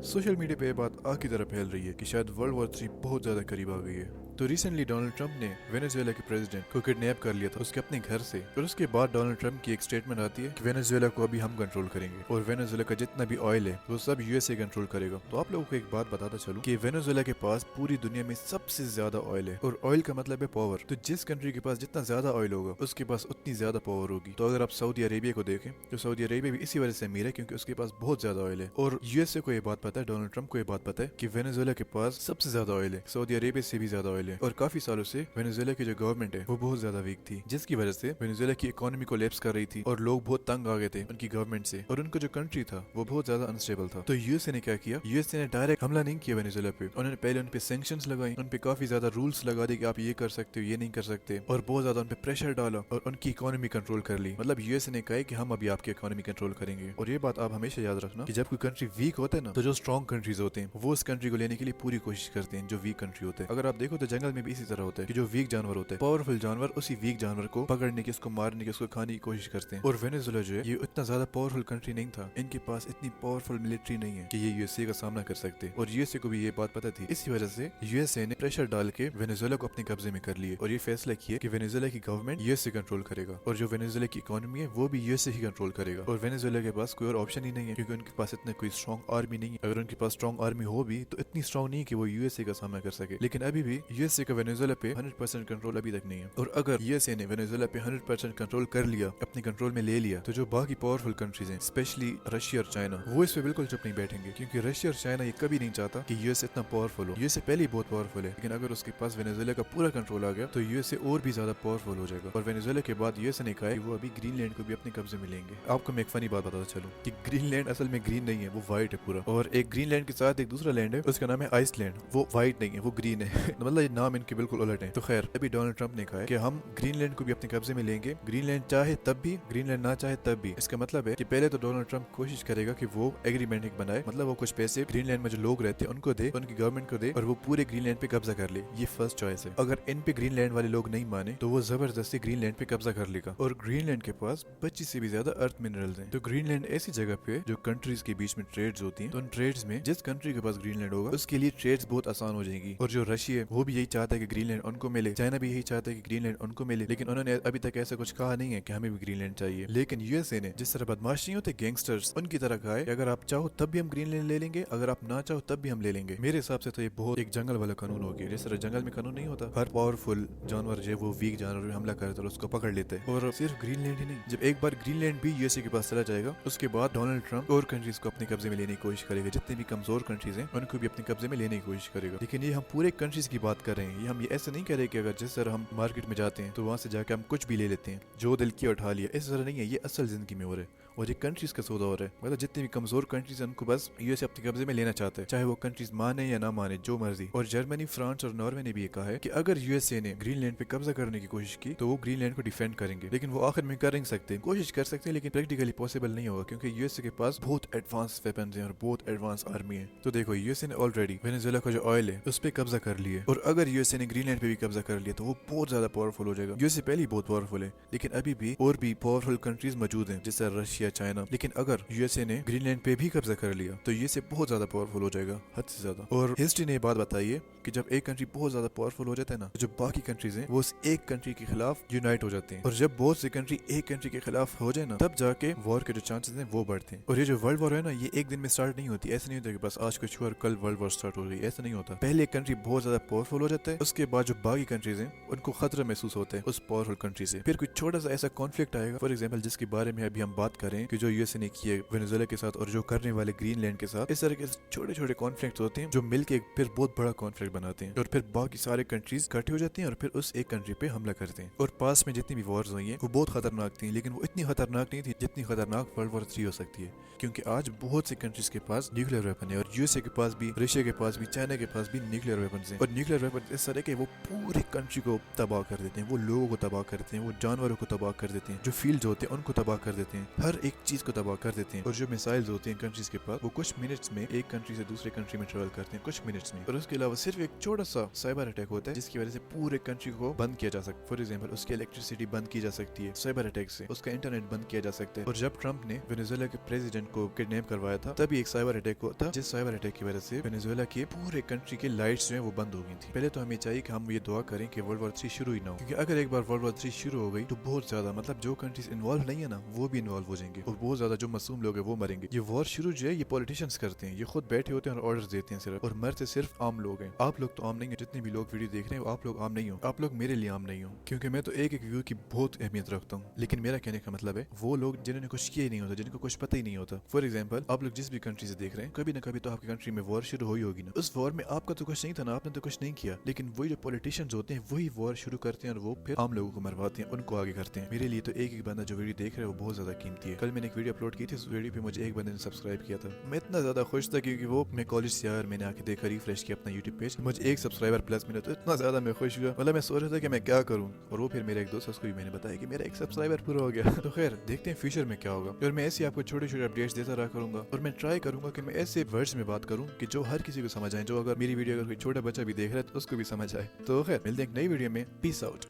Social media पे ये बात आग की तरह फैल रही है कि शायद वर्ल्ड वॉर 3 बहुत ज्यादा करीब आ गई है। तो रिसेंटली डोनाल्ड ट्रंप ने वेनेजुएला के प्रेसिडेंट को किडनैप कर लिया था उसके अपने घर से। और उसके बाद डोनाल्ड ट्रंप की एक स्टेटमेंट आती है कि वेनेजुएला को अभी हम कंट्रोल करेंगे और वेनेजुएला का जितना भी ऑयल है वो सब यूएसए कंट्रोल करेगा। तो आप लोगों को एक बात बताता चलूं कि वेनेजुएला के पास पूरी दुनिया में सबसे ज्यादा ऑयल है और ऑयल का मतलब है पावर। तो जिस कंट्री के पास जितना ज्यादा ऑयल होगा उसके पास उतनी ज्यादा पावर होगी। तो अगर आप सऊदी अरेबिया को देखें तो सऊदी अरेबिया भी इसी वजह से अमीर है क्योंकि उसके पास बहुत ज्यादा ऑयल है। और यूएसए को ये बात पता है, डोनाल्ड ट्रंप को ये बात पता है कि वेनेजुएला के पास सबसे ज्यादा ऑयल है, सऊदी अरेबिया से भी ज्यादा ऑयल है। और काफी सालों से वेनेजुएला की जो गवर्नमेंट है वो बहुत ज्यादा वीक थी, जिसकी वजह से वेनेजुएला की इकोनॉमी कोलैप्स कर रही थी और लोग बहुत तंग आ गए थे उनकी गवर्नमेंट से। और उनका जो कंट्री था वो बहुत ज्यादा अनस्टेबल था। तो यूएसए ने क्या किया, यूएसए ने डायरेक्ट हमला नहीं किया वेनेजुएला पे। उन्होंने पहले उन पे सैंक्शंस लगाई, उन पे काफी ज्यादा रूल्स लगा दी कि आप ये कर सकते हो, ये नहीं कर सकते, और बहुत ज्यादा उन पे प्रेशर डाला और उनकी इकोनॉमी कंट्रोल कर ली। मतलब यूएसए ने कहा कि हम अभी आपकी इकोनॉमी कंट्रोल करेंगे। और ये बात आप हमेशा याद रखना कि जब कोई कंट्री वीक होता है ना, तो जो स्ट्रॉन्ग कंट्रीज होते हैं वो उस कंट्री को लेने के लिए पूरी कोशिश करते हैं जो वीक कंट्री होते हैं। अगर आप देखो तो जंगल में भी इसी तरह होता है कि जो वीक जानवर होते हैं, पावरफुल जानवर उसी वीक जानवर को पकड़ने की, उसको मारने की, उसको खाने की कोशिश करते हैं। और वेनेजुएला जो है ये इतना ज्यादा पावरफुल कंट्री नहीं था, इनके पास इतनी पावरफुल मिलिट्री नहीं है कि ये यूएसए का सामना कर सकते। और यूएसए को भी ये बात पता थी, इसी वजह से यूएसए ने प्रेशर डाल के वेनेजुएला को अपने कब्जे में कर लिए और ये फैसला किया कि वेनेजुएला की गवर्नमेंट यूएसए कंट्रोल करेगा और जो वेनेजुएला की इकोनॉमी है वो भी यूएसए ही कंट्रोल करेगा। और वेनेजुएला के पास कोई और ऑप्शन ही नहीं है क्योंकि उनके पास इतने कोई स्ट्रॉन्ग आर्मी नहीं है। अगर उनके पास स्ट्रॉन्ग आर्मी हो भी तो इतनी स्ट्रॉन्ग नहीं कि वो यूएसए का सामना कर सके। लेकिन अभी भी यूएसए का वेनेजुएला पे 100% कंट्रोल अभी तक नहीं है। और अगर यूएसए ने वेनेजुएला पे 100% कंट्रोल कर लिया, अपने कंट्रोल में ले लिया, तो जो बाकी पावरफुल कंट्रीज हैं, स्पेशली रशिया और चाइना, वो इस पे बिल्कुल चुप नहीं बैठेंगे क्योंकि रशिया और चाइना ये कभी नहीं चाहता कि यूएसए इतना पावरफुल हो। यूएसए पहले ही बहुत पावरफुल है, लेकिन अगर उसके पास वेनेजुएला का पूरा कंट्रोल आ गया तो यूएसए और भी ज्यादा पावरफुल हो जाएगा। और वेनेजुएला के बाद यूएसए ने कहा है कि वो अभी ग्रीनलैंड को भी अपने कब्जे में लेंगे। आपको मैं एक फनी बात बताता चलूं कि ग्रीनलैंड असल में ग्रीन नहीं है, वो व्हाइट है पूरा। और एक ग्रीनलैंड के साथ एक दूसरा लैंड है, उसका नाम है आइसलैंड, वो व्हाइट नहीं है, वो ग्रीन है। मतलब ये नाम इनके बिल्कुल उलट है। तो खैर अभी डोनाल्ड ट्रंप ने कहा है कि हम ग्रीनलैंड को भी अपने कब्जे में लेंगे, ग्रीनलैंड चाहे तब भी, ग्रीनलैंड ना चाहे तब भी। इसका मतलब है कि पहले तो डोनाल्ड ट्रंप कोशिश करेगा कि वो एग्रीमेंट एक बनाए, मतलब वो कुछ पैसे ग्रीनलैंड में जो लोग रहते हैं उनको दे, उनकी गवर्नमेंट को दे और वो पूरे ग्रीनलैंड पे कब्जा कर ले। ये फर्स्ट चॉइस है। अगर इन पे ग्रीनलैंड वाले लोग नहीं माने तो वो जबरदस्ती ग्रीनलैंड पे कब्जा कर लेगा। और ग्रीनलैंड के पास 25 से भी ज्यादा अर्थ मिनरल्स हैं। तो ग्रीनलैंड ऐसी जगह पे जो कंट्रीज के बीच में ट्रेड्स होती हैं, तो उन ट्रेड्स में जिस कंट्री के पास ग्रीनलैंड होगा उसके लिए ट्रेड्स बहुत आसान हो जाएंगी। और जो रशिया है वो भी यही चाहता है कि ग्रीनलैंड उनको मिले, चाइना भी यही चाहता है कि ग्रीनलैंड उनको मिले, लेकिन उन्होंने अभी तक ऐसा कुछ कहा नहीं है कि हमें भी ग्रीनलैंड चाहिए। लेकिन यूएसए ने जिस तरह बदमाश नहीं होते गैंगस्टर्स, उनकी तरह कहा है कि अगर आप चाहो तब भी हम ग्रीनलैंड ले लेंगे, अगर आप ना चाहो तब भी हम ले लेंगे। मेरे हिसाब से तो ये बहुत एक जंगल वाला कानून हो गया। जिस तरह जंगल में कानून नहीं होता, हर पावरफुल जानवर जो वो वीक जानवर हमला करे तो उसको पकड़ लेते हैं। और सिर्फ ग्रीनलैंड ही नहीं, जब एक बार ग्रीनलैंड भी यूएसए के पास चला जाएगा उसके बाद डोनाल्ड ट्रंप और कंट्रीज को अपने कब्जे में लेने की कोशिश करेगा। जितने भी कमजोर कंट्रीज हैं उनको भी अपने कब्जे में लेने की कोशिश करेगा। लेकिन ये हम पूरे कंट्रीज की बात कर रहे हैं, ये हम ये ऐसे नहीं कह रहे कि अगर जिस तरह हम मार्केट में जाते हैं तो वहां से जाकर हम कुछ भी ले लेते हैं, जो दिल किया उठा लिया, इस तरह नहीं है। ये असल जिंदगी में हो रहा है और ये कंट्रीज का सौदा हो रहा है। मतलब जितनी भी कमजोर कंट्रीज हैं उनको बस यूएसए अपने कब्जे में लेना चाहते हैं, चाहे वो कंट्रीज माने या ना माने, जो मर्जी। और जर्मनी, फ्रांस और नॉर्वे ने भी ये कहा है कि अगर यूएसए ने ग्रीनलैंड पे कब्जा करने की कोशिश की तो वो ग्रीनलैंड को डिफेंड करेंगे। लेकिन वो आखिर में कर नहीं सकते, कोशिश कर सकते हैं लेकिन प्रैक्टिकली पॉसिबल नहीं होगा क्योंकि यूएसए के पास बहुत एडवांस वेपन्स हैं और बहुत एडवांस आर्मी है। तो देखो यूएसए ने ऑलरेडी वेनेजुएला का जो ऑयल है उस पे कब्जा कर लिया, और अगर यूएसए ने ग्रीनलैंड पे भी कब्जा कर लिया तो वो बहुत ज्यादा पावरफुल हो जाएगा। यूएसए पहले ही बहुत पावरफुल है लेकिन अभी भी और भी पावरफुल कंट्रीज मौजूद हैं जैसे रशिया, चाइना। लेकिन अगर यूएसए ने ग्रीनलैंड पे भी कब्जा कर लिया तो यूएसए बहुत ज्यादा पावरफुल हो जाएगा, हद से ज्यादा। और हिस्ट्री ने ये बात बताई है कि जब एक कंट्री बहुत ज्यादा पावरफुल हो जाता है ना, तो जो बाकी कंट्रीज हैं वो उस एक कंट्री के खिलाफ यूनाइट हो जाते हैं। और जब बहुत सी कंट्री एक कंट्री के खिलाफ हो जाए ना, तब जाके वॉर के जो चांसेस हैं वो बढ़ते हैं। और ये जो वर्ल्ड वॉर है ना, ये एक दिन में स्टार्ट नहीं होती। ऐसा नहीं होता कि बस आज कुछ हुआ और कल वर्ल्ड वॉर स्टार्ट हो गई, ऐसा नहीं होता। पहले एक कंट्री बहुत ज्यादा पावरफुल हो जाता है, उसके बाद जो बाकी कंट्रीज हैं उनको खतरा महसूस होता है उस पावरफुल कंट्री से। फिर कोई छोटा सा ऐसा कॉन्फ्लिक्ट आएगा, फॉर एग्जाम्पल जिसके बारे में अभी हम बात करें कि जो यूएसए ने किया वेनेजुएला के साथ और जो करने वाले ग्रीनलैंड के साथ, इस तरह के छोटे छोटे कॉन्फ्लिक्ट होते हैं जो मिलके फिर बहुत बड़ा कॉन्फ्लिक्ट बनाते हैं। और फिर बाकी सारे कंट्रीज इकट्ठे हो जाते हैं और फिर उस एक कंट्री पे हमला करते हैं। और पास में जितनी भी वॉर्स हुई हैं वो बहुत खतरनाक थी, लेकिन वो इतनी खतरनाक नहीं थी जितनी खतरनाक वर्ल्ड वॉर 3 हो सकती है। क्योंकि आज बहुत से कंट्रीज के पास न्यूक्लियर वेपन है, और यूएसए के पास भी, रशिया के पास भी, चाइना के पास भी न्यूक्लियर वेपन है। और न्यूक्लियर वेपन इस तरह के वो पूरे कंट्री को तबाह कर देते हैं, वो लोगों को तबाह करते हैं, वो जानवरों को तबाह कर देते हैं, जो फील्ड होते हैं उनको तबाह कर देते हैं, हर एक चीज को तबाह कर देते हैं। और जो मिसाइल्स होती हैं कंट्रीज के पास, वो कुछ मिनट्स में एक कंट्री से दूसरे कंट्री में ट्रेवल करते हैं, कुछ मिनट्स में। और उसके अलावा सिर्फ एक छोटा सा साइबर अटैक होता है जिसकी वजह से पूरे कंट्री को बंद किया जा सकता है। फॉर एग्जाम्पल उसकी इलेक्ट्रिसिटी बंद की जा सकती है साइबर अटैक से, उसका इंटरनेट बंद किया जा सकता है। और जब ट्रंप ने वेनेजुएला के प्रेसिडेंट को किडनैप करवाया था तभी एक साइबर अटैक अटैक हुआ था, जिस साइबर अटैक की वजह से वेनेजुएला के पूरे कंट्री के लाइट्स जो है वो बंद हो गई थी। पहले तो हमें चाहिए कि हम ये दुआ करें कि वर्ल्ड वॉर 3 शुरू ही ना हो, क्योंकि अगर एक बार वर्ल्ड वॉर 3 शुरू हो गई तो बहुत ज्यादा मतलब जो कंट्रीज इन्वॉल्व नहीं है ना वो भी इन्वॉल्व हो जाएंगे और बहुत ज्यादा जो मासूम लोग हैं वो मरेंगे। ये वॉर शुरू जो है ये पॉलिटिशियंस करते हैं, ये खुद बैठे होते हैं और ऑर्डर्स देते हैं सिर्फ, और मरते सिर्फ आम लोग हैं। आप लोग तो आम नहीं है, जितने भी लोग वीडियो देख रहे हैं आप लोग आम नहीं हो, आप लोग मेरे लिए आम नहीं हो, क्योंकि मैं तो एक एक व्यू की बहुत अहमियत रखता हूँ। लेकिन मेरा कहने का मतलब है वो लोग जिन्होंने कुछ किया ही नहीं होता, जिनको कुछ पता ही नहीं होता। फॉर एग्जाम्पल आप लोग जिस भी कंट्री से देख रहे हैं कभी ना कभी तो आपकी कंट्री में वॉर शुरू हुई होगी ना, उस वॉर में आपका तो कुछ नहीं था ना, आपने तो कुछ नहीं किया, लेकिन वही जो पॉलिटिशियंस होते हैं वही वॉर शुरू करते हैं और वो फिर आम लोगों को मरवाते हैं, उनको आगे करते हैं। मेरे लिए तो एक एक बंदा जो वीडियो देख रहा है वो बहुत ज्यादा कीमती है। कल मैंने एक वीडियो अपलोड की थी, उस वीडियो पे मुझे एक बंदे ने सब्सक्राइब किया था। मैं इतना ज्यादा खुश था क्योंकि वो मैं कॉलेज से आया और मैंने आके देखा, रिफ्रेश किया अपना यूट्यूब पेज, मुझे एक सब्सक्राइबर प्लस मिला, तो इतना ज्यादा मैं खुश हुआ, मतलब मैं सोच रहा था कि मैं क्या करूँ, और वो फिर मेरे एक दोस्त उसको भी मैंने बताया कि मेरा एक सब्सक्राइबर पूरा हो गया। तो खैर देखते हैं फ्यूचर में क्या होगा, और मैं ऐसे आपको छोटे छोटे अपडेट्स देता रहा करूंगा, और मैं ट्राई करूंगा कि मैं ऐसे वर्ड्स में बात करूं कि जो हर किसी को समझ आए, जो अगर मेरी वीडियो अगर कोई छोटा बच्चा भी देख रहा है तो उसको भी समझ आए। तो खैर मिलते हैं एक नई वीडियो में, पीस आउट।